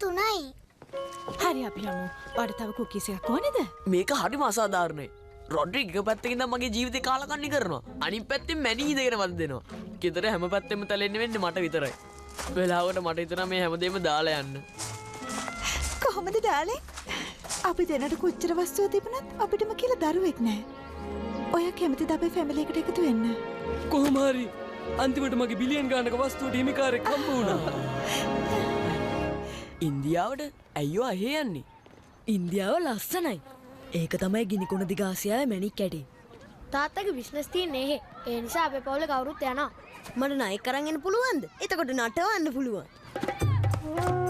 3යි. හරි අපි යමු. ඔයාලට තව කුකීස් එකක් ඕනේද? මේක හරිම අසාධාරණයි. රොඩ්රිග් එක පැත්තකින් ඉඳන් මගේ ජීවිතේ කාලකන්ණි කරනවා. අනිත් පැත්තෙන් මැනී ඉඳගෙන වද දෙනවා. ගෙදර හැම පැත්තෙම තැලෙන්න වෙන්නේ මට විතරයි. වෙලාවට මට හිතෙනවා මේ හැමදේම දාලා යන්න. කොහොමද ඩාලේ? අපි දෙන්නට කොච්චර වස්තුව තිබුණත් අපිටම කියලා දරුවෙක් නැහැ. ඔයා කැමතිද අපේ ෆැමිලි එකට එකතු වෙන්න? කොහොම හරි අන්තිමට මගේ බිලියන් ගානක වස්තුවට හිමිකාරයෙක් හම්බ වුණා. ඉන්දියාවට ඇයියෝ අහේ යන්නේ? ඉන්දියාව ලස්සනයි. ඒක තමයි ගිනිකුණ දිගාසියාවේ මැණික් කැටි. තාත්තගේ බිස්නස් තියෙන්නේ එහෙ. ඒ නිසා අපේ පවුලේ කවුරුත් යනවා. මට ණය කරන් එන්න පුළුවන්ද? එතකොට නටවන්න පුළුවන්.